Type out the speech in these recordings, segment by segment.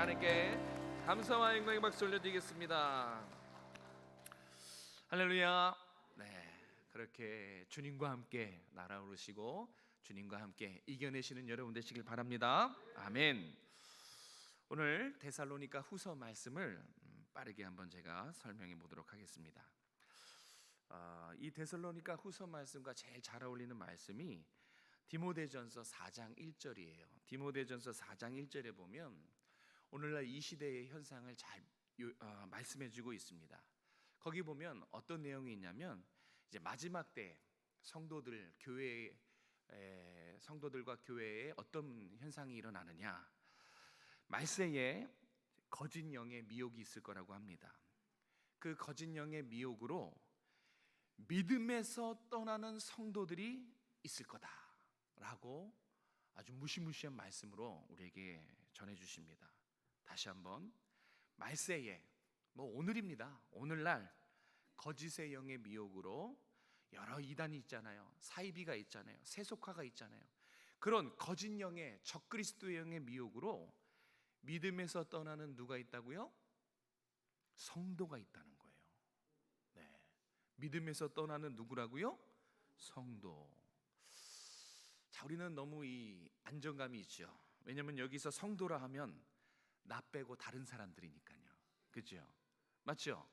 하나님께 감사와 영광의 박수 올려드리겠습니다. 할렐루야. 네, 그렇게 주님과 함께 날아오르시고 주님과 함께 이겨내시는 여러분 되시길 바랍니다. 아멘. 오늘 데살로니가 후서 말씀을 빠르게 한번 제가 설명해 보도록 하겠습니다. 이 데살로니가 후서 말씀과 제일 잘 어울리는 말씀이 디모데전서 4장 1절이에요. 디모데전서 4장 1절에 보면 오늘날 이 시대의 현상을 잘 말씀해주고 있습니다. 거기 보면 어떤 내용이 있냐면 이제 마지막 때 성도들 성도들과 교회에 어떤 현상이 일어나느냐, 말세에 거짓 영의 미혹이 있을 거라고 합니다. 그 거짓 영의 미혹으로 믿음에서 떠나는 성도들이 있을 거다라고 아주 무시무시한 말씀으로 우리에게 전해주십니다. 다시 한번, 말세에, 오늘입니다. 오늘날 거짓의 영의 미혹으로 여러 이단이 있잖아요. 사이비가 있잖아요. 세속화가 있잖아요. 그런 거짓 영의, 적그리스도의 영의 미혹으로 믿음에서 떠나는 누가 있다고요? 성도가 있다는 거예요. 네, 믿음에서 떠나는 누구라고요? 성도. 자, 우리는 너무 이 안정감이 있죠. 왜냐하면 여기서 성도라 하면 나 빼고 다른 사람들이니까요. 그죠? 맞죠?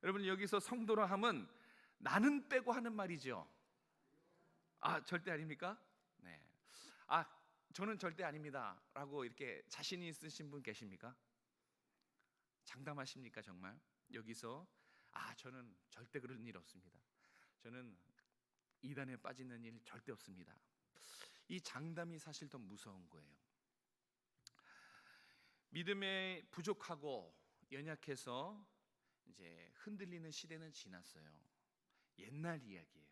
여러분, 여기서 성도라 하면 나는 빼고 하는 말이죠. 절대 아닙니까? 네. 저는 절대 아닙니다 라고 이렇게 자신 있으신 분 계십니까? 장담하십니까 정말? 여기서 저는 절대 그런 일 없습니다. 저는 이단에 빠지는 일 절대 없습니다. 이 장담이 사실 더 무서운 거예요. 믿음에 부족하고 연약해서 이제 흔들리는 시대는 지났어요. 옛날 이야기예요.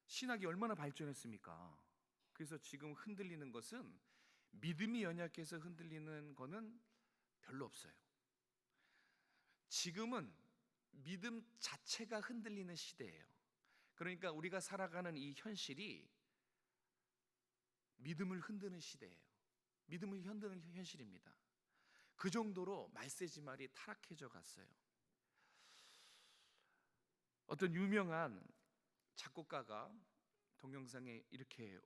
신학이 얼마나 발전했습니까? 그래서 지금 흔들리는 것은, 믿음이 연약해서 흔들리는 거는 별로 없어요. 지금은 믿음 자체가 흔들리는 시대예요. 그러니까 우리가 살아가는 이 현실이 믿음을 흔드는 시대예요. 믿음을 흔드는 현실입니다. 그 정도로 말세지 말이 타락해져 갔어요. 어떤 유명한 작곡가가 동영상에 이렇게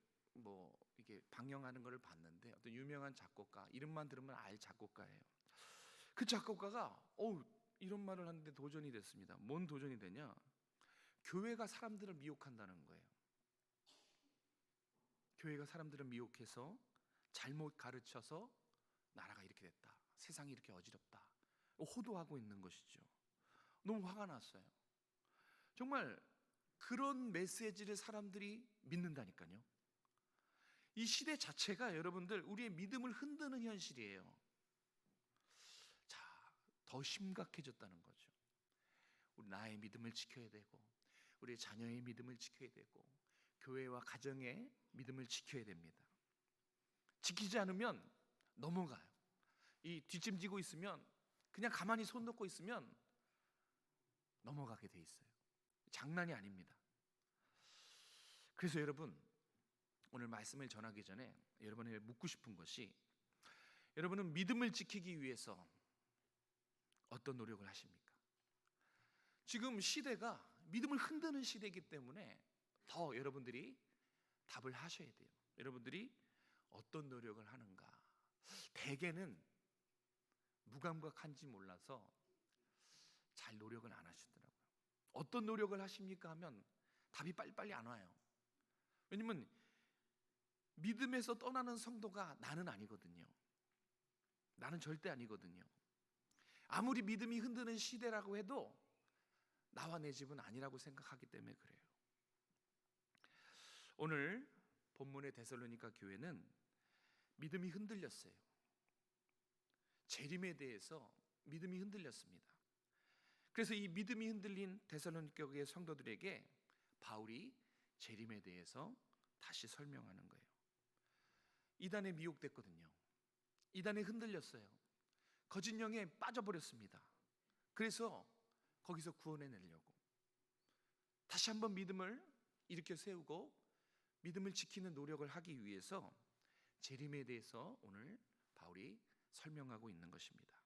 이게 방영하는 것을 봤는데, 어떤 유명한 작곡가, 이름만 들으면 알 작곡가예요. 그 작곡가가 이런 말을 하는데 도전이 됐습니다. 뭔 도전이 되냐? 교회가 사람들을 미혹한다는 거예요. 교회가 사람들을 미혹해서 잘못 가르쳐서 나라가 이렇게 됐다, 세상이 이렇게 어지럽다, 호도하고 있는 것이죠. 너무 화가 났어요. 정말 그런 메시지를 사람들이 믿는다니까요. 이 시대 자체가 여러분들 우리의 믿음을 흔드는 현실이에요. 자, 더 심각해졌다는 거죠. 우리 나의 믿음을 지켜야 되고, 우리의 자녀의 믿음을 지켜야 되고, 교회와 가정의 믿음을 지켜야 됩니다. 지키지 않으면 넘어가요. 이 뒷짐지고 있으면, 그냥 가만히 손 놓고 있으면 넘어가게 돼 있어요. 장난이 아닙니다. 그래서 여러분, 오늘 말씀을 전하기 전에 여러분에게 묻고 싶은 것이, 여러분은 믿음을 지키기 위해서 어떤 노력을 하십니까? 지금 시대가 믿음을 흔드는 시대이기 때문에 더 여러분들이 답을 하셔야 돼요. 여러분들이 어떤 노력을 하는가? 대개는 무감각한지 몰라서 잘 노력을 안 하시더라고요. 어떤 노력을 하십니까 하면 답이 빨리빨리 안 와요. 왜냐면 믿음에서 떠나는 성도가 나는 아니거든요. 나는 절대 아니거든요. 아무리 믿음이 흔드는 시대라고 해도 나와 내 집은 아니라고 생각하기 때문에 그래요. 오늘 본문의 데살로니가 교회는 믿음이 흔들렸어요. 재림에 대해서 믿음이 흔들렸습니다. 그래서 이 믿음이 흔들린 데살로니가 교회 성도들에게 바울이 재림에 대해서 다시 설명하는 거예요. 이단에 미혹됐거든요. 이단에 흔들렸어요. 거짓 영에 빠져버렸습니다. 그래서 거기서 구원해내려고 다시 한번 믿음을 일으켜 세우고 믿음을 지키는 노력을 하기 위해서 재림에 대해서 오늘 바울이 설명하고 있는 것입니다.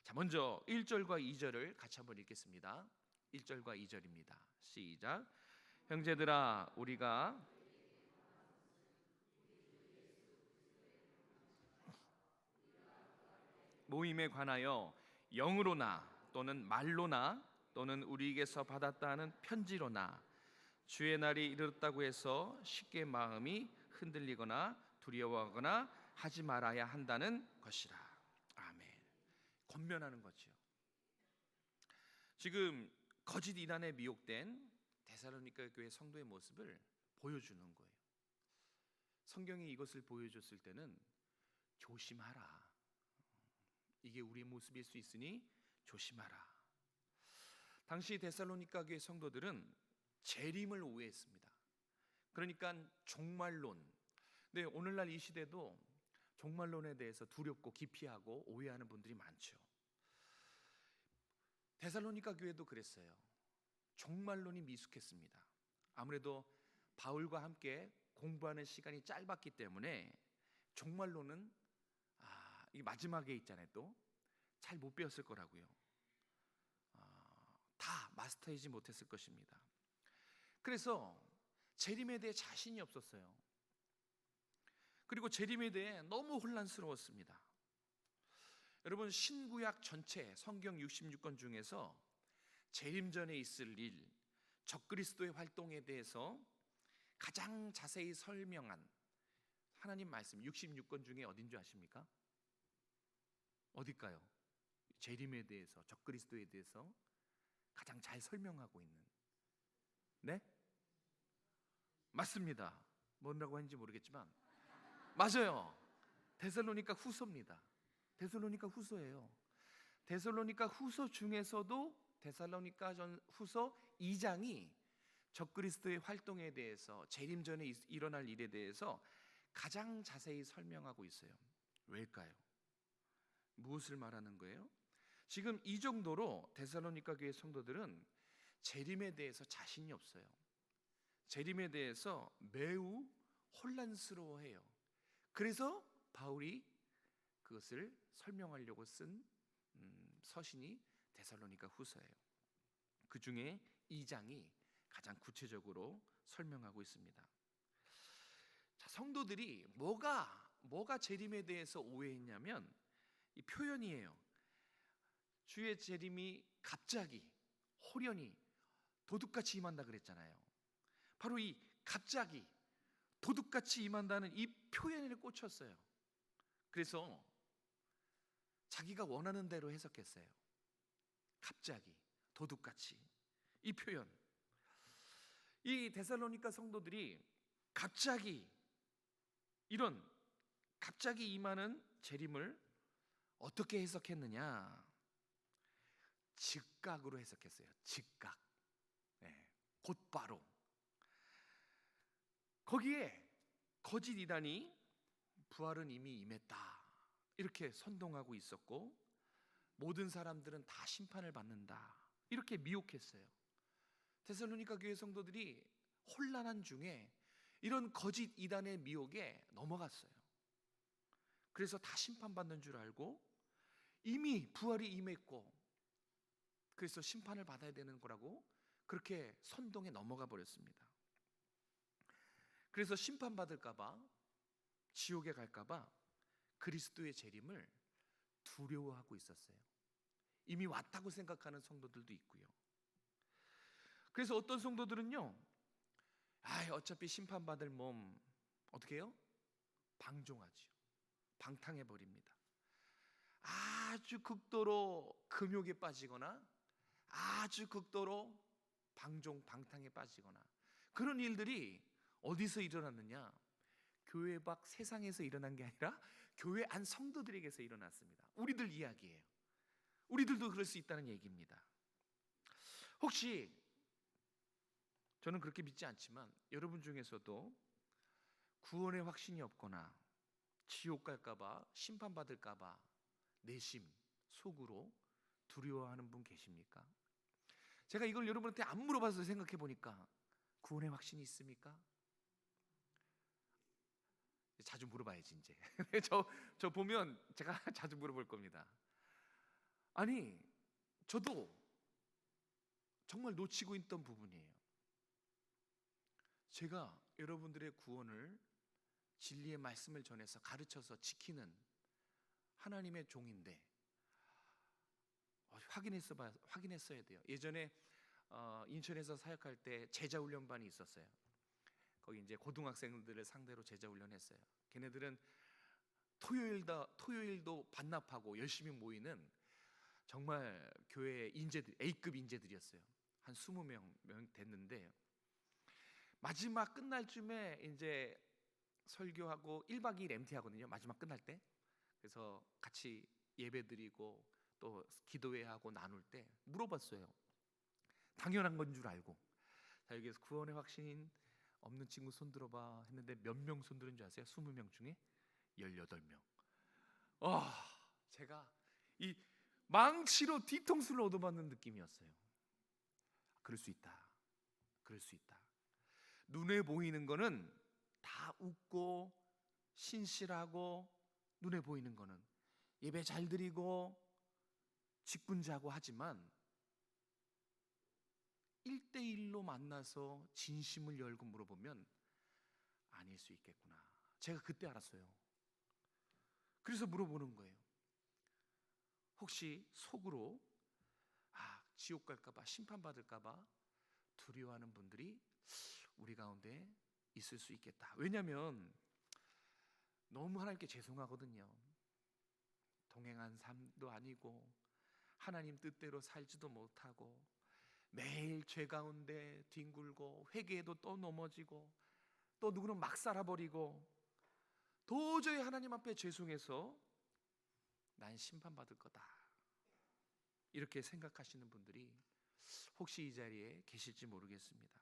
자, 먼저 1절과 2절을 같이 한번 읽겠습니다. 1절과 2절입니다. 시작. 형제들아, 우리가 모임에 관하여 영으로나 또는 말로나 또는 우리에게서 받았다 하는 편지로나 주의 날이 이르렀다고 해서 쉽게 마음이 흔들리거나 두려워하거나 하지 말아야 한다는 것이라. 아멘. 권면하는 거죠. 지금 거짓 이단에 미혹된 데살로니가 교회 성도의 모습을 보여주는 거예요. 성경이 이것을 보여줬을 때는 조심하라. 이게 우리의 모습일 수 있으니 조심하라. 당시 데살로니가 교회 성도들은 재림을 오해했습니다. 그러니까 종말론. 근데 오늘날 이 시대도 종말론에 대해서 두렵고 기피하고 오해하는 분들이 많죠. 데살로니가 교회도 그랬어요. 종말론이 미숙했습니다. 아무래도 바울과 함께 공부하는 시간이 짧았기 때문에 종말론은 이 마지막에 있잖아요. 또 잘 못 배웠을 거라고요. 다 마스터하지 못했을 것입니다. 그래서 재림에 대해 자신이 없었어요. 그리고 재림에 대해 너무 혼란스러웠습니다. 여러분, 신구약 전체 성경 66권 중에서 재림 전에 있을 일, 적그리스도의 활동에 대해서 가장 자세히 설명한 하나님 말씀 66권 중에 어딘 줄 아십니까? 어딜까요? 재림에 대해서, 적그리스도에 대해서 가장 잘 설명하고 있는. 네? 맞습니다. 뭐라고 하는지 모르겠지만 맞아요. 데살로니가 후서입니다. 데살로니가 후서예요. 데살로니가 후서 중에서도 데살로니가 후서 2장이 적그리스도의 활동에 대해서, 재림 전에 일어날 일에 대해서 가장 자세히 설명하고 있어요. 왜일까요? 무엇을 말하는 거예요? 지금 이 정도로 데살로니가 교회 성도들은 재림에 대해서 자신이 없어요. 재림에 대해서 매우 혼란스러워해요. 그래서 바울이 그것을 설명하려고 쓴 서신이 데살로니가 후서예요. 그 중에 2장이 가장 구체적으로 설명하고 있습니다. 자, 성도들이 뭐가 재림에 대해서 오해했냐면 이 표현이에요. 주의 재림이 갑자기 호련히 도둑같이 임한다 그랬잖아요. 바로 이 갑자기 도둑같이 임한다는 이 표현에 꽂혔어요. 그래서 자기가 원하는 대로 해석했어요. 갑자기 도둑같이, 이 표현. 이 데살로니가 성도들이 갑자기 임하는 재림을 어떻게 해석했느냐? 즉각으로 해석했어요. 즉각. 네, 곧바로. 거기에 거짓 이단이 부활은 이미 임했다, 이렇게 선동하고 있었고, 모든 사람들은 다 심판을 받는다, 이렇게 미혹했어요. 데살로니가 교회 성도들이 혼란한 중에 이런 거짓 이단의 미혹에 넘어갔어요. 그래서 다 심판받는 줄 알고 이미 부활이 임했고, 그래서 심판을 받아야 되는 거라고 그렇게 선동에 넘어가 버렸습니다. 그래서 심판받을까봐, 지옥에 갈까봐 그리스도의 재림을 두려워하고 있었어요. 이미 왔다고 생각하는 성도들도 있고요. 그래서 어떤 성도들은요, 어차피 심판받을 몸 어떻게 해요? 방종하지요. 방탕해버립니다. 아주 극도로 금욕에 빠지거나 아주 극도로 방탕에 빠지거나, 그런 일들이 어디서 일어났느냐? 교회 밖 세상에서 일어난 게 아니라 교회 안 성도들에게서 일어났습니다. 우리들 이야기예요. 우리들도 그럴 수 있다는 얘기입니다. 혹시, 저는 그렇게 믿지 않지만 여러분 중에서도 구원의 확신이 없거나 지옥 갈까봐, 심판받을까봐 내심 속으로 두려워하는 분 계십니까? 제가 이걸 여러분한테 안 물어봐서 생각해 보니까 구원의 확신이 있습니까? 자주 물어봐야지 이제. 저 보면 제가 자주 물어볼 겁니다. 아니, 저도 정말 놓치고 있던 부분이에요. 제가 여러분들의 구원을 진리의 말씀을 전해서 가르쳐서 지키는 하나님의 종인데 확인했어야 돼요. 예전에 인천에서 사역할 때 제자훈련반이 있었어요. 거기 이제 고등학생들을 상대로 제자훈련했어요. 걔네들은 토요일도 반납하고 열심히 모이는 정말 교회 인재들, A급 인재들이었어요. 한 20명 됐는데 마지막 끝날 쯤에 이제 설교하고 1박 2일 MT 하거든요. 마지막 끝날 때. 그래서 같이 예배드리고 또 기도회하고 나눌 때 물어봤어요. 당연한 건 줄 알고. 자, 여기서 구원의 확신 없는 친구 손 들어봐 했는데 몇 명 손 들은 줄 아세요? 20명 중에 18명. 제가 이 망치로 뒤통수를 얻어맞는 느낌이었어요. 그럴 수 있다. 그럴 수 있다. 눈에 보이는 거는 다 웃고 신실하고, 눈에 보이는 거는 예배 잘 드리고 직분자고 하지만 1대1로 만나서 진심을 열고 물어보면 아닐 수 있겠구나. 제가 그때 알았어요. 그래서 물어보는 거예요. 혹시 속으로 지옥 갈까봐, 심판받을까봐 두려워하는 분들이 우리 가운데 있을 수 있겠다. 왜냐하면 너무 하나님께 죄송하거든요. 동행한 삶도 아니고 하나님 뜻대로 살지도 못하고 매일 죄 가운데 뒹굴고 회개해도 또 넘어지고 또 누구는 막 살아버리고 도저히 하나님 앞에 죄송해서 난 심판받을 거다, 이렇게 생각하시는 분들이 혹시 이 자리에 계실지 모르겠습니다.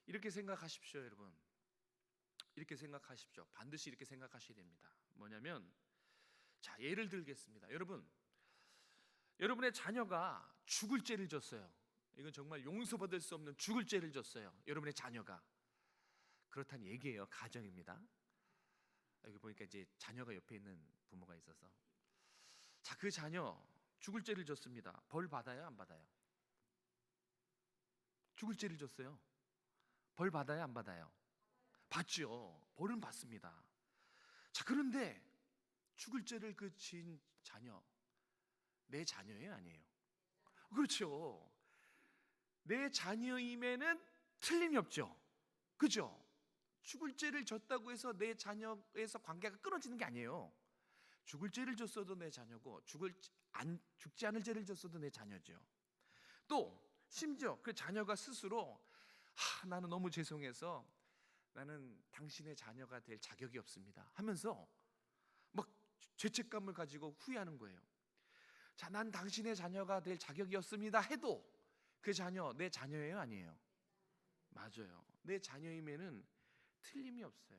이렇게 생각하십시오, 여러분. 이렇게 생각하십시오. 반드시 이렇게 생각하셔야 됩니다. 뭐냐면, 자, 예를 들겠습니다. 여러분의 자녀가 죽을 죄를 졌어요. 이건 정말 용서받을 수 없는 죽을 죄를 졌어요. 여러분의 자녀가. 그렇다는 얘기예요. 가정입니다. 여기 보니까 이제 자녀가 옆에 있는 부모가 있어서, 자, 그 자녀 죽을 죄를 졌습니다. 벌 받아요, 안 받아요? 죽을 죄를 졌어요. 벌 받아요, 안 받아요? 받죠. 벌은 받습니다. 자, 그런데 죽을 죄를 진 자녀, 내 자녀예요, 아니에요? 그렇죠. 내 자녀임에는 틀림이 없죠. 그죠? 죽을 죄를 졌다고 해서 내 자녀에서 관계가 끊어지는 게 아니에요. 죽을 죄를 졌어도 내 자녀고 죽지 않을 죄를 졌어도 내 자녀죠. 또 심지어 그 자녀가 스스로 나는 너무 죄송해서 나는 당신의 자녀가 될 자격이 없습니다 하면서 막 죄책감을 가지고 후회하는 거예요. 자, 난 당신의 자녀가 될 자격이 없습니다 해도 그 자녀 내 자녀예요, 아니에요? 맞아요. 내 자녀임에는 틀림이 없어요.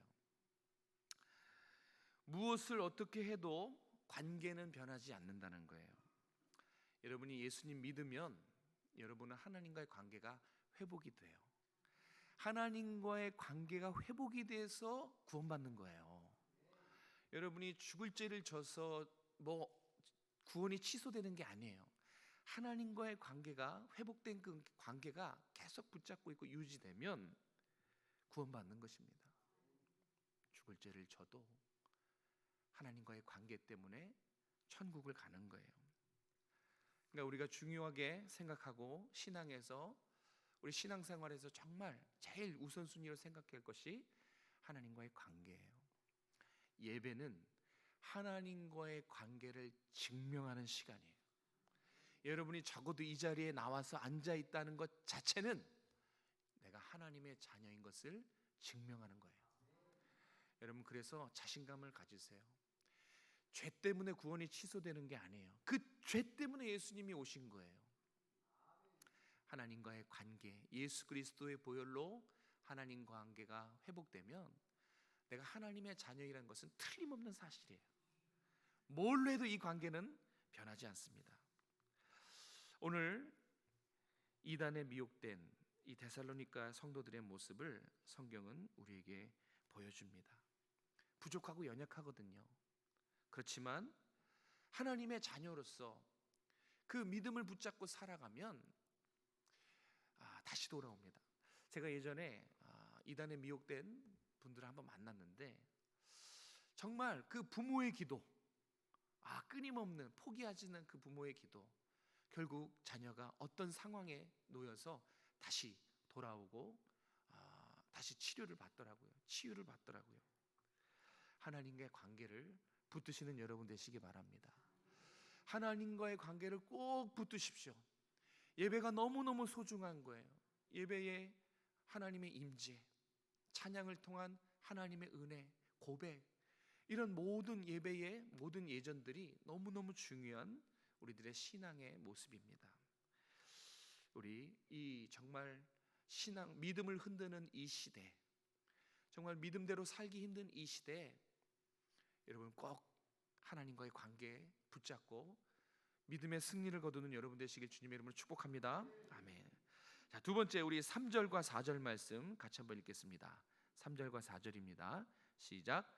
무엇을 어떻게 해도 관계는 변하지 않는다는 거예요. 여러분이 예수님 믿으면 여러분은 하나님과의 관계가 회복이 돼요. 하나님과의 관계가 회복이 돼서 구원받는 거예요. 여러분이 죽을 죄를 져서 구원이 취소되는 게 아니에요. 하나님과의 관계가 회복된 그 관계가 계속 붙잡고 있고 유지되면 구원받는 것입니다. 죽을 죄를 져도 하나님과의 관계 때문에 천국을 가는 거예요. 그러니까 우리가 중요하게 생각하고 신앙에서, 우리 신앙생활에서 정말 제일 우선순위로 생각할 것이 하나님과의 관계예요. 예배는 하나님과의 관계를 증명하는 시간이에요. 여러분이 적어도 이 자리에 나와서 앉아 있다는 것 자체는 내가 하나님의 자녀인 것을 증명하는 거예요. 여러분, 그래서 자신감을 가지세요. 죄 때문에 구원이 취소되는 게 아니에요. 그 죄 때문에 예수님이 오신 거예요. 하나님과의 관계, 예수 그리스도의 보혈로 하나님과 관계가 회복되면 내가 하나님의 자녀이라는 것은 틀림없는 사실이에요. 뭘로 해도 이 관계는 변하지 않습니다. 오늘 이단에 미혹된 이 데살로니가 성도들의 모습을 성경은 우리에게 보여줍니다. 부족하고 연약하거든요. 그렇지만 하나님의 자녀로서 그 믿음을 붙잡고 살아가면 다시 돌아옵니다. 제가 예전에 이단에 미혹된 분들을 한번 만났는데 정말 그 부모의 기도, 끊임없는 포기하지 않는 그 부모의 기도, 결국 자녀가 어떤 상황에 놓여서 다시 돌아오고 다시 치유를 받더라고요. 하나님과의 관계를 붙드시는 여러분 되시기 바랍니다. 하나님과의 관계를 꼭 붙드십시오. 예배가 너무너무 소중한 거예요. 예배에 하나님의 임재, 찬양을 통한 하나님의 은혜, 고백, 이런 모든 예배의 모든 예전들이 너무너무 중요한 우리들의 신앙의 모습입니다. 우리 이 정말 신앙, 믿음을 흔드는 이 시대, 정말 믿음대로 살기 힘든 이 시대에 여러분 꼭 하나님과의 관계에 붙잡고 믿음의 승리를 거두는 여러분 되시길 주님의 이름으로 축복합니다. 아멘. 자, 두 번째 우리 3절과 4절 말씀 같이 한번 읽겠습니다. 3절과 4절입니다. 시작.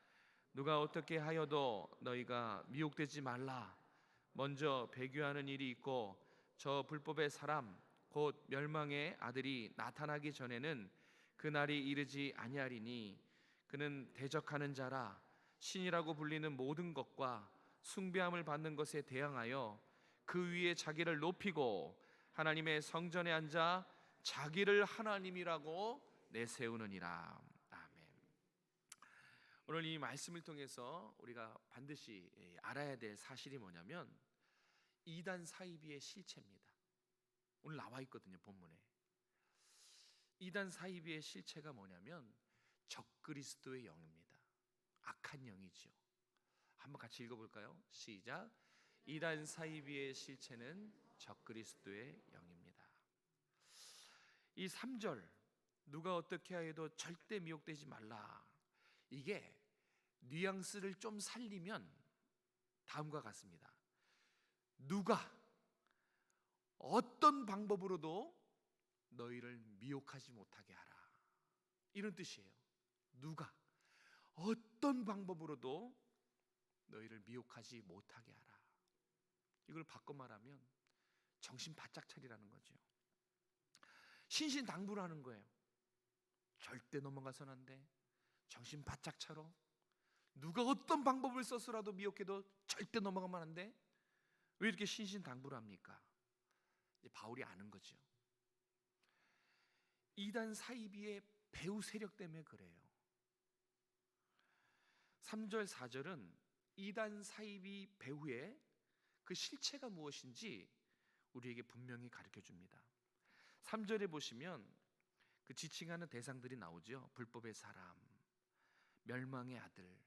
누가 어떻게 하여도 너희가 미혹되지 말라. 먼저 배교하는 일이 있고 저 불법의 사람 곧 멸망의 아들이 나타나기 전에는 그 날이 이르지 아니하리니 그는 대적하는 자라. 신이라고 불리는 모든 것과 숭배함을 받는 것에 대항하여 그 위에 자기를 높이고 하나님의 성전에 앉아 자기를 하나님이라고 내세우느니라. 아멘. 오늘 이 말씀을 통해서 우리가 반드시 알아야 될 사실이 뭐냐면 이단 사이비의 실체입니다. 오늘 나와 있거든요, 본문에. 이단 사이비의 실체가 뭐냐면 적그리스도의 영입니다. 악한 영이죠. 한번 같이 읽어볼까요? 시작. 이단 사이비의 실체는 적그리스도의 영입니다. 이 3절 누가 어떻게 하여도 절대 미혹되지 말라, 이게 뉘앙스를 좀 살리면 다음과 같습니다. 누가 어떤 방법으로도 너희를 미혹하지 못하게 하라, 이런 뜻이에요. 누가 어떤 방법으로도 너희를 미혹하지 못하게 하라. 이걸 바꿔 말하면 정신 바짝 차리라는 거죠. 신신당부를 하는 거예요. 절대 넘어가서는 안 돼. 정신 바짝 차려. 누가 어떤 방법을 써서라도 미혹해도 절대 넘어가면 안 돼. 왜 이렇게 신신당부를 합니까? 이제 바울이 아는 거죠. 이단 사이비의 배후 세력 때문에 그래요. 3절 4절은 이단 사이비 배후의 그 실체가 무엇인지 우리에게 분명히 가르쳐 줍니다. 3절에 보시면 그 지칭하는 대상들이 나오죠. 불법의 사람, 멸망의 아들.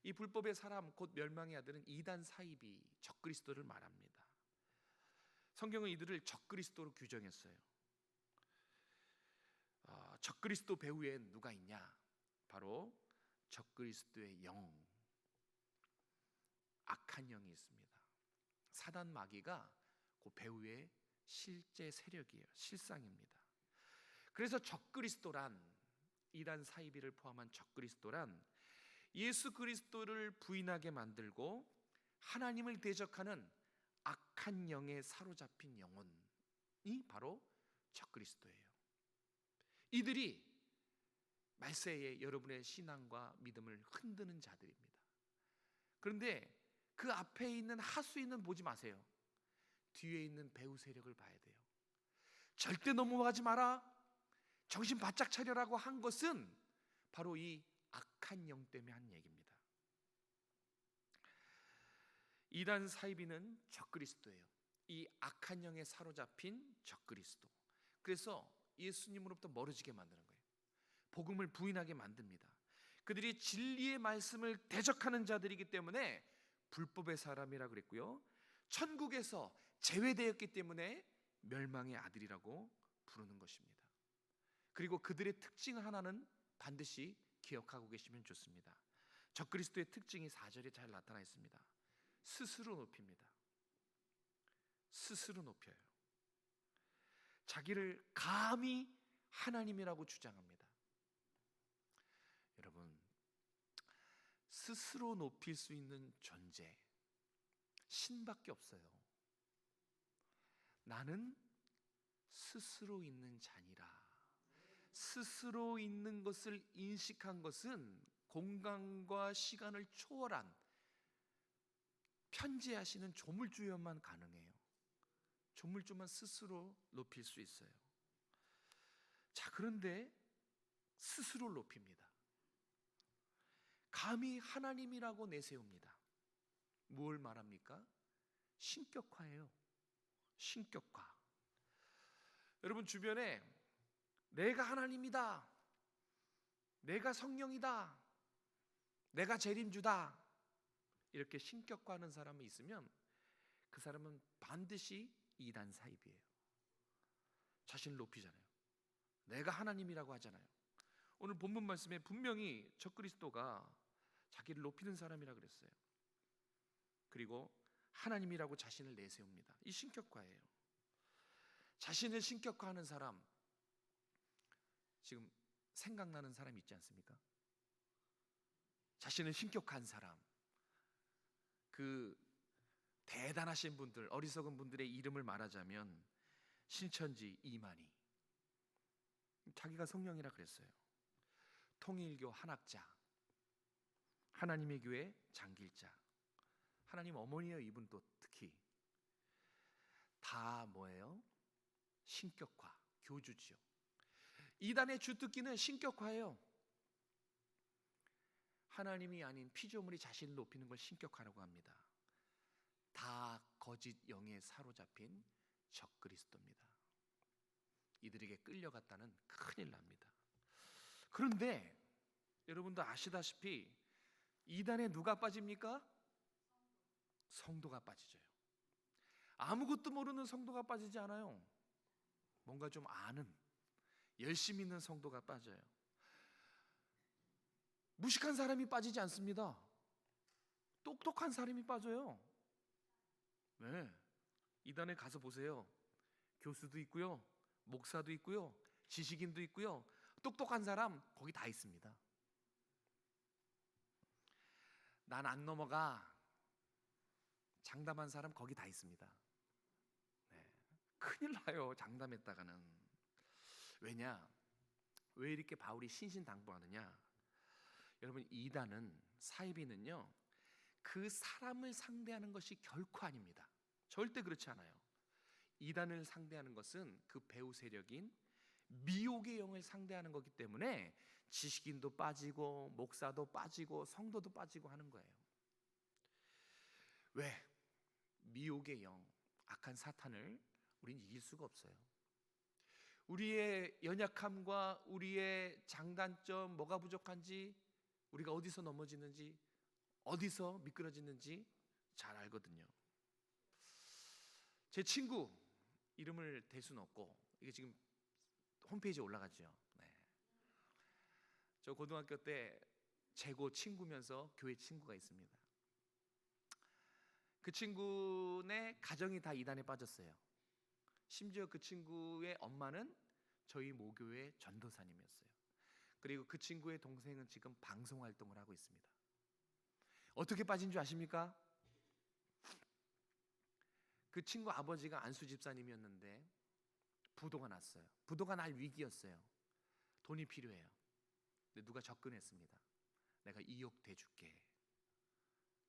이 불법의 사람 곧 멸망의 아들은 이단 사이비, 적그리스도를 말합니다. 성경은 이들을 적그리스도로 규정했어요. 적그리스도 배후엔 누가 있냐? 바로 적그리스도의 영, 악한 영이 있습니다. 사단 마귀가 그 배후의 실제 세력이에요. 실상입니다. 그래서 적그리스도란, 이단 사이비를 포함한 적그리스도란 예수 그리스도를 부인하게 만들고 하나님을 대적하는 악한 영에 사로잡힌 영혼이 바로 적그리스도예요. 이들이 말세에 여러분의 신앙과 믿음을 흔드는 자들입니다. 그런데 그 앞에 있는 하수인은 보지 마세요. 뒤에 있는 배후 세력을 봐야 돼요. 절대 넘어가지 마라, 정신 바짝 차려라고 한 것은 바로 이 악한 영 때문에 한 얘기입니다. 이단 사이비는 적그리스도예요. 이 악한 영에 사로잡힌 적그리스도. 그래서 예수님으로부터 멀어지게 만드는 거예요. 복음을 부인하게 만듭니다. 그들이 진리의 말씀을 대적하는 자들이기 때문에 불법의 사람이라 그랬고요, 천국에서 제외되었기 때문에 멸망의 아들이라고 부르는 것입니다. 그리고 그들의 특징 하나는 반드시 기억하고 계시면 좋습니다. 적그리스도의 특징이 4절에 잘 나타나 있습니다. 스스로 높입니다. 스스로 높여요. 자기를 감히 하나님이라고 주장합니다. 여러분, 스스로 높일 수 있는 존재, 신밖에 없어요. 나는 스스로 있는 자니라. 스스로 있는 것을 인식한 것은 공간과 시간을 초월한 편재하시는 조물주여만 가능해요. 조물주만 스스로 높일 수 있어요. 자, 그런데 스스로 높입니다. 감히 하나님이라고 내세웁니다. 뭘 말합니까? 신격화예요. 신격화. 여러분 주변에 내가 하나님이다, 내가 성령이다, 내가 재림주다, 이렇게 신격화하는 사람이 있으면 그 사람은 반드시 이단 사입이에요. 자신을 높이잖아요. 내가 하나님이라고 하잖아요. 오늘 본문 말씀에 분명히 적그리스도가 자기를 높이는 사람이라 그랬어요. 그리고 하나님이라고 자신을 내세웁니다. 이 신격화예요. 자신을 신격화하는 사람, 지금 생각나는 사람 있지 않습니까? 자신을 신격화한 사람, 그 대단하신 분들, 어리석은 분들의 이름을 말하자면 신천지 이만희, 자기가 성령이라 그랬어요. 통일교 한학자, 하나님의 교회 장길자, 하나님 어머니예요. 이분도 특히 다 뭐예요? 신격화, 교주지요. 이단의 주특기는 신격화예요. 하나님이 아닌 피조물이 자신을 높이는 걸 신격화라고 합니다. 다 거짓 영에 사로잡힌 적그리스도입니다. 이들에게 끌려갔다는 큰일 납니다. 그런데 여러분도 아시다시피 이단에 누가 빠집니까? 성도가 빠지죠. 아무것도 모르는 성도가 빠지지 않아요. 뭔가 좀 아는, 열심히 있는 성도가 빠져요. 무식한 사람이 빠지지 않습니다. 똑똑한 사람이 빠져요. 네, 이단에 가서 보세요. 교수도 있고요, 목사도 있고요, 지식인도 있고요, 똑똑한 사람 거기 다 있습니다. 난 안 넘어가, 장담한 사람 거기 다 있습니다. 네, 큰일 나요. 장담했다가는. 왜냐? 왜 이렇게 바울이 신신당부하느냐? 여러분, 이단은, 사이비는요, 그 사람을 상대하는 것이 결코 아닙니다. 절대 그렇지 않아요. 이단을 상대하는 것은 그 배후 세력인 미혹의 영을 상대하는 거기 때문에 지식인도 빠지고 목사도 빠지고 성도도 빠지고 하는 거예요. 왜? 미혹의 영, 악한 사탄을 우린 이길 수가 없어요. 우리의 연약함과 우리의 장단점, 뭐가 부족한지, 우리가 어디서 넘어지는지, 어디서 미끄러지는지 잘 알거든요. 제 친구 이름을 댈 수는 없고, 이게 지금 홈페이지에 올라가죠. 네. 저 고등학교 때 재고 친구면서 교회 친구가 있습니다. 그 친구네 가정이 다 이단에 빠졌어요. 심지어 그 친구의 엄마는 저희 모교의 전도사님이었어요. 그리고 그 친구의 동생은 지금 방송 활동을 하고 있습니다. 어떻게 빠진 줄 아십니까? 그 친구 아버지가 안수 집사님이었는데 부도가 났어요. 부도가 날 위기였어요. 돈이 필요해요. 근데 누가 접근했습니다. 내가 2억 대줄게.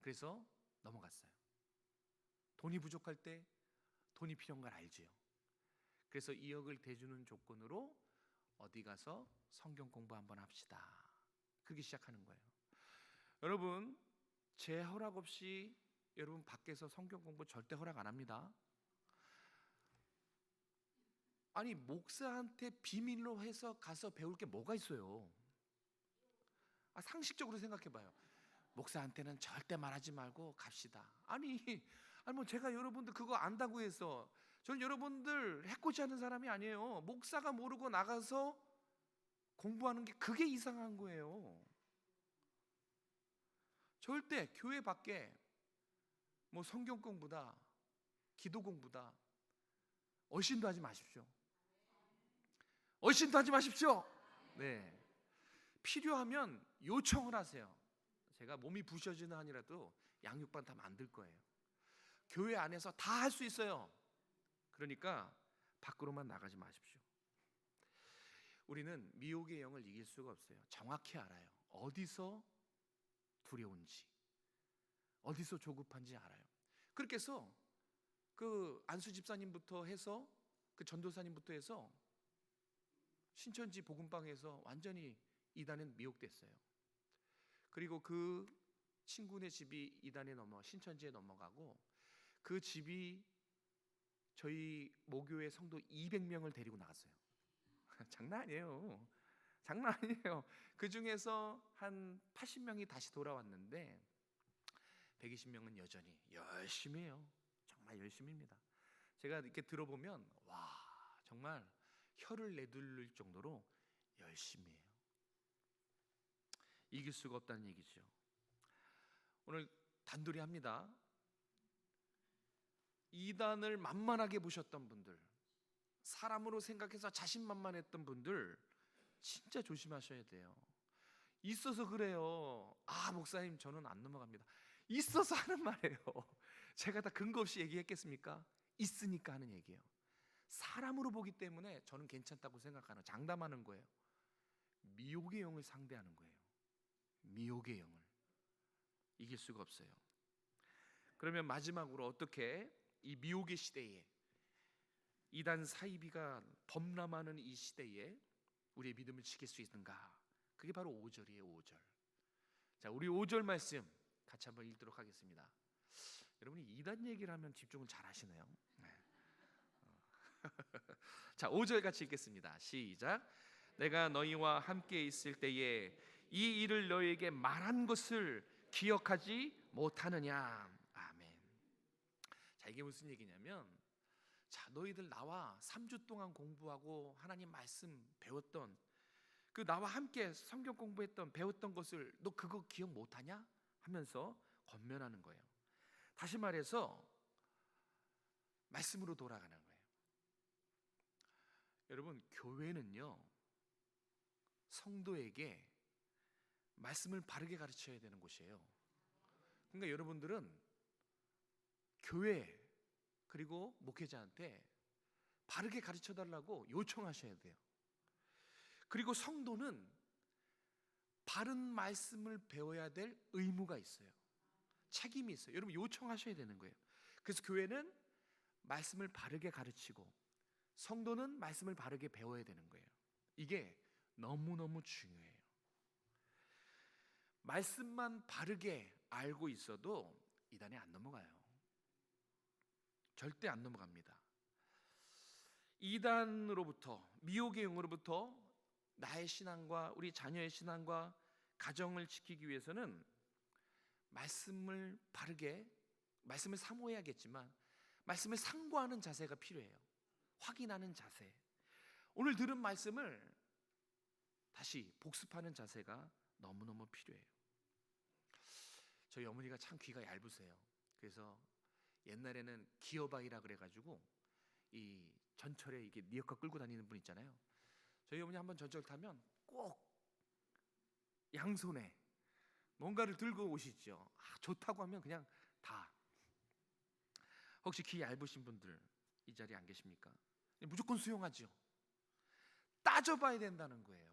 그래서 넘어갔어요. 돈이 부족할 때 돈이 필요한 걸 알지요. 그래서 2억을 대주는 조건으로 어디 가서 성경 공부 한번 합시다. 그렇게 시작하는 거예요. 여러분, 제 허락 없이 여러분 밖에서 성경 공부 절대 허락 안 합니다. 아니, 목사한테 비밀로 해서 가서 배울 게 뭐가 있어요? 상식적으로 생각해봐요. 목사한테는 절대 말하지 말고 갑시다. 아니 뭐 제가 여러분들 그거 안다고 해서, 저는 여러분들 해코지 하는 사람이 아니에요. 목사가 모르고 나가서 공부하는 게 그게 이상한 거예요. 절대 교회 밖에 뭐 성경 공부다, 기도 공부다, 얼씬도 하지 마십시오. 얼씬도 하지 마십시오. 네, 필요하면 요청을 하세요. 제가 몸이 부셔지는 한이라도 양육반 다 만들 거예요. 교회 안에서 다 할 수 있어요. 그러니까 밖으로만 나가지 마십시오. 우리는 미혹의 영을 이길 수가 없어요. 정확히 알아요. 어디서 두려운지, 어디서 조급한지 알아요. 그렇게 해서 그 안수 집사님부터 해서 그 전도사님부터 해서 신천지 복음방에서 완전히 이단에 미혹됐어요. 그리고 그 친구네 집이 이단에 신천지에 넘어가고, 그 집이 저희 모교의 성도 200명을 데리고 나갔어요. 장난 아니에요. 장난 아니에요. 그 중에서 한 80명이 다시 돌아왔는데 120명은 여전히 열심히 해요. 정말 열심히입니다. 제가 이렇게 들어보면 와, 정말 혀를 내둘릴 정도로 열심히 해요. 이길 수가 없다는 얘기죠. 오늘 단둘이 합니다. 이단을 만만하게 보셨던 분들, 사람으로 생각해서 자신만만했던 분들 진짜 조심하셔야 돼요. 있어서 그래요. 아, 목사님 저는 안 넘어갑니다. 있어서 하는 말이에요. 제가 다 근거 없이 얘기했겠습니까? 있으니까 하는 얘기예요. 사람으로 보기 때문에 저는 괜찮다고 생각하는, 장담하는 거예요. 미혹의 영을 상대하는 거예요. 미혹의 영을 이길 수가 없어요. 그러면 마지막으로 어떻게 이 미혹의 시대에, 이단 사이비가 범람하는 이 시대에 우리의 믿음을 지킬 수 있는가? 그게 바로 5절이에요. 5절. 자, 우리 5절 말씀 같이 한번 읽도록 하겠습니다. 여러분이 이단 얘기를 하면 집중을 잘 하시네요. 네. 자, 5절 같이 읽겠습니다. 시작. 내가 너희와 함께 있을 때에 이 일을 너희에게 말한 것을 기억하지 못하느냐. 아멘. 자, 이게 무슨 얘기냐면, 자, 너희들 나와 3주 동안 공부하고 하나님 말씀 배웠던, 그 나와 함께 성경 공부했던 배웠던 것을 너 그거 기억 못하냐? 하면서 권면하는 거예요. 다시 말해서 말씀으로 돌아가는 거예요. 여러분, 교회는요, 성도에게 말씀을 바르게 가르쳐야 되는 곳이에요. 그러니까 여러분들은 교회 그리고 목회자한테 바르게 가르쳐 달라고 요청하셔야 돼요. 그리고 성도는 바른 말씀을 배워야 될 의무가 있어요. 책임이 있어요. 여러분, 요청하셔야 되는 거예요. 그래서 교회는 말씀을 바르게 가르치고 성도는 말씀을 바르게 배워야 되는 거예요. 이게 너무너무 중요해요. 말씀만 바르게 알고 있어도 이단에 안 넘어가요. 절대 안 넘어갑니다. 이단으로부터, 미혹의 영으로부터 나의 신앙과 우리 자녀의 신앙과 가정을 지키기 위해서는 말씀을 바르게, 말씀을 사모해야겠지만 말씀을 상고하는 자세가 필요해요. 확인하는 자세. 오늘 들은 말씀을 다시 복습하는 자세가 너무너무 필요해요. 저희 어머니가 참 귀가 얇으세요. 그래서 옛날에는 기어바이라 그래가지고 이 전철에 이게 리어카 끌고 다니는 분 있잖아요. 저희 어머니 한번 전철 타면 꼭 양손에 뭔가를 들고 오시죠. 아, 좋다고 하면 그냥 다. 혹시 귀 얇으신 분들 이 자리에 안 계십니까? 무조건 수용하죠. 따져봐야 된다는 거예요.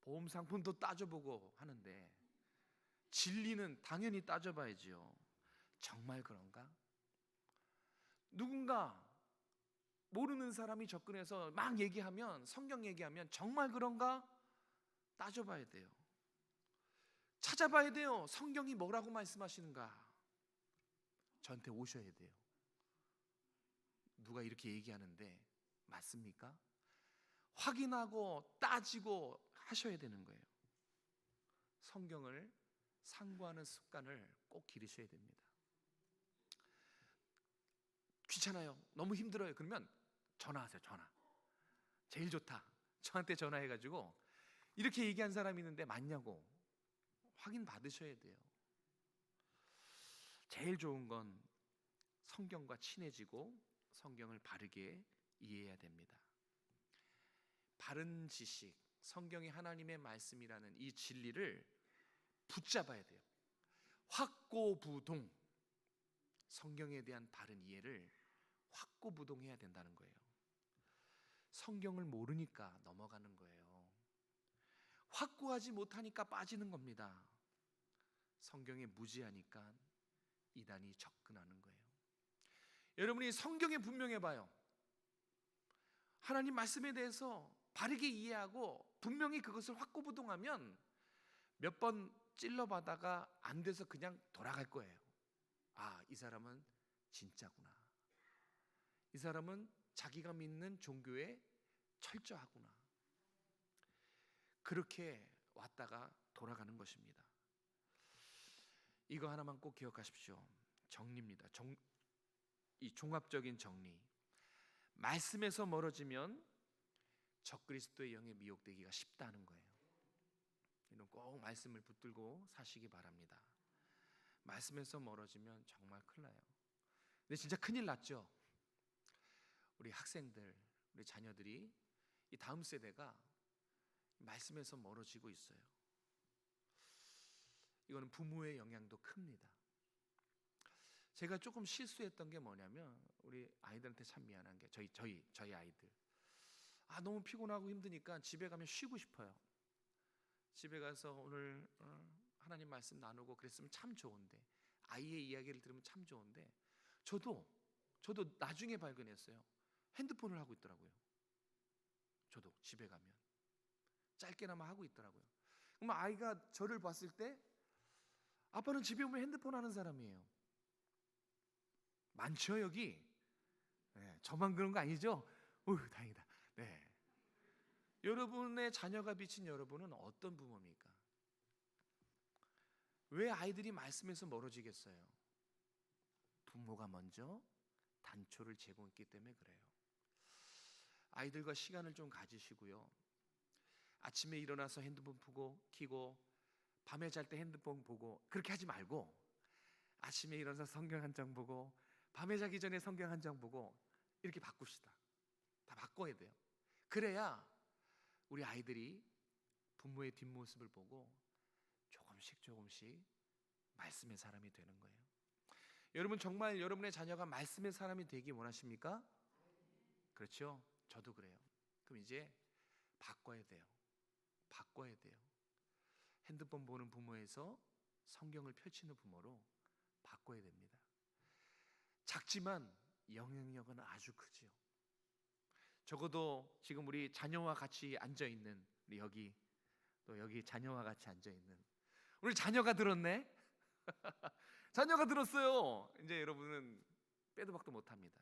보험 상품도 따져보고 하는데 진리는 당연히 따져봐야죠. 정말 그런가? 누군가 모르는 사람이 접근해서 막 얘기하면, 성경 얘기하면 정말 그런가? 따져봐야 돼요. 찾아봐야 돼요. 성경이 뭐라고 말씀하시는가? 저한테 오셔야 돼요. 누가 이렇게 얘기하는데 맞습니까? 확인하고 따지고 하셔야 되는 거예요. 성경을 상고하는 습관을 꼭 기르셔야 됩니다. 귀찮아요. 너무 힘들어요. 그러면 전화하세요. 전화. 제일 좋다. 저한테 전화해가지고 이렇게 얘기한 사람이 있는데 맞냐고 확인 받으셔야 돼요. 제일 좋은 건 성경과 친해지고 성경을 바르게 이해해야 됩니다. 바른 지식, 성경이 하나님의 말씀이라는 이 진리를 붙잡아야 돼요. 확고부동, 성경에 대한 바른 이해를 확고부동해야 된다는 거예요. 성경을 모르니까 넘어가는 거예요. 확고하지 못하니까 빠지는 겁니다. 성경에 무지하니까 이단이 접근하는 거예요. 여러분이 성경에 분명해 봐요. 하나님 말씀에 대해서 바르게 이해하고 분명히 그것을 확고부동하면 몇 번 찔러봐다가 안 돼서 그냥 돌아갈 거예요. 아, 이 사람은 진짜구나. 이 사람은 자기가 믿는 종교에 철저하구나. 그렇게 왔다가 돌아가는 것입니다. 이거 하나만 꼭 기억하십시오. 정리입니다. 이 종합적인 정리. 말씀에서 멀어지면 적그리스도의 영에 미혹되기가 쉽다는 거예요. 이런 꼭 말씀을 붙들고 사시기 바랍니다. 말씀에서 멀어지면 정말 큰일 나요. 근데 진짜 큰일 났죠. 우리 학생들, 우리 자녀들이, 이 다음 세대가 말씀에서 멀어지고 있어요. 이거는 부모의 영향도 큽니다. 제가 조금 실수했던 게 뭐냐면, 우리 아이들한테 참 미안한 게, 저희 아이들, 너무 피곤하고 힘드니까 집에 가면 쉬고 싶어요. 집에 가서 오늘 하나님 말씀 나누고 그랬으면 참 좋은데, 아이의 이야기를 들으면 참 좋은데, 저도 나중에 발견했어요. 핸드폰을 하고 있더라고요. 저도 집에 가면 짧게나마 하고 있더라고요. 그럼 아이가 저를 봤을 때, 아빠는 집에 오면 핸드폰 하는 사람이에요. 많죠, 여기? 네, 저만 그런 거 아니죠? 다행이다. 네. 여러분의 자녀가 비친 여러분은 어떤 부모입니까? 왜 아이들이 말씀에서 멀어지겠어요? 부모가 먼저 단초를 제공했기 때문에 그래요. 아이들과 시간을 좀 가지시고요. 아침에 일어나서 핸드폰 켜고 밤에 잘 때 핸드폰 보고 그렇게 하지 말고, 아침에 일어나서 성경 한 장 보고 밤에 자기 전에 성경 한 장 보고 이렇게 바꿉시다. 다 바꿔야 돼요. 그래야 우리 아이들이 부모의 뒷모습을 보고 조금씩 말씀의 사람이 되는 거예요. 여러분, 정말 여러분의 자녀가 말씀의 사람이 되기 원하십니까? 그렇죠? 저도 그래요. 그럼 이제 바꿔야 돼요. 핸드폰 보는 부모에서 성경을 펼치는 부모로 바꿔야 됩니다. 작지만 영향력은 아주 크지요. 적어도 지금 우리 자녀와 같이 앉아있는, 여기 자녀와 같이 앉아있는 우리 자녀가 들었네? 자녀가 들었어요. 이제 여러분은 빼도 박도 못합니다.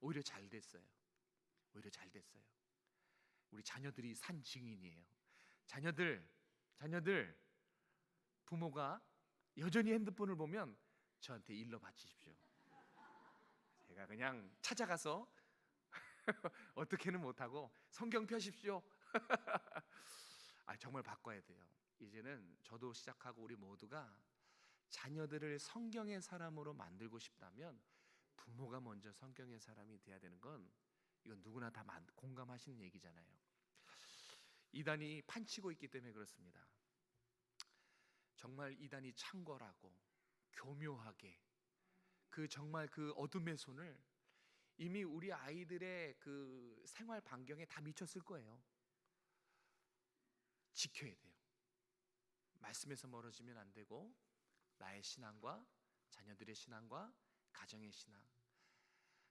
오히려 잘 됐어요. 우리 자녀들이 산 증인이에요. 자녀들, 부모가 여전히 핸드폰을 보면 저한테 일러 바치십시오. 제가 그냥 찾아가서 어떻게는 못하고 성경 펴십시오. 정말 바꿔야 돼요. 이제는 저도 시작하고 우리 모두가 자녀들을 성경의 사람으로 만들고 싶다면 부모가 먼저 성경의 사람이 돼야 되는 건, 이건 누구나 다 공감하시는 얘기잖아요. 이단이 판치고 있기 때문에 그렇습니다. 정말 이단이 창궐하고 교묘하게 정말 그 어둠의 손을 이미 우리 아이들의 그 생활 반경에 다 미쳤을 거예요. 지켜야 돼요. 말씀에서 멀어지면 안 되고, 나의 신앙과 자녀들의 신앙과 가정의 신앙,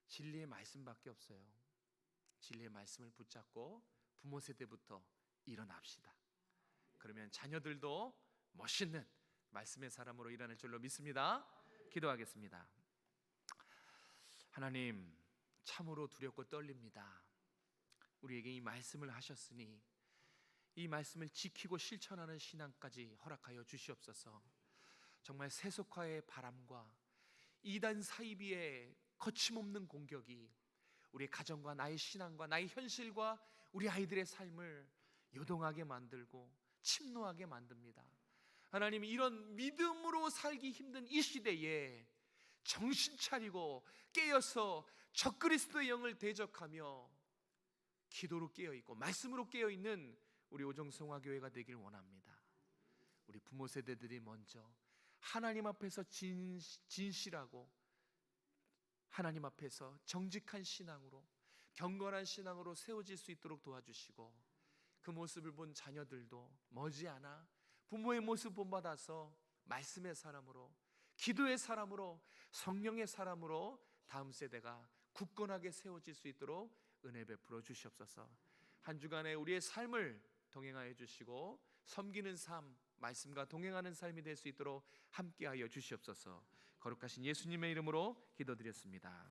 진리의 말씀밖에 없어요. 진리의 말씀을 붙잡고 부모 세대부터 일어납시다. 그러면 자녀들도 멋있는 말씀의 사람으로 일어날 줄로 믿습니다. 기도하겠습니다. 하나님, 참으로 두렵고 떨립니다. 우리에게 이 말씀을 하셨으니 이 말씀을 지키고 실천하는 신앙까지 허락하여 주시옵소서. 정말 세속화의 바람과 이단 사이비의 거침없는 공격이 우리 가정과 나의 신앙과 나의 현실과 우리 아이들의 삶을 요동하게 만들고 침노하게 만듭니다. 하나님, 이런 믿음으로 살기 힘든 이 시대에 정신 차리고 깨어서 적그리스도의 영을 대적하며 기도로 깨어있고 말씀으로 깨어있는 우리 오정성화교회가 되길 원합니다. 우리 부모 세대들이 먼저 하나님 앞에서 진실하고 하나님 앞에서 정직한 신앙으로, 경건한 신앙으로 세워질 수 있도록 도와주시고, 그 모습을 본 자녀들도 머지않아 부모의 모습 본받아서 말씀의 사람으로, 기도의 사람으로, 성령의 사람으로 다음 세대가 굳건하게 세워질 수 있도록 은혜 베풀어 주시옵소서. 한 주간에 우리의 삶을 동행하여 주시고 섬기는 삶, 말씀과 동행하는 삶이 될 수 있도록 함께하여 주시옵소서. 거룩하신 예수님의 이름으로 기도드렸습니다.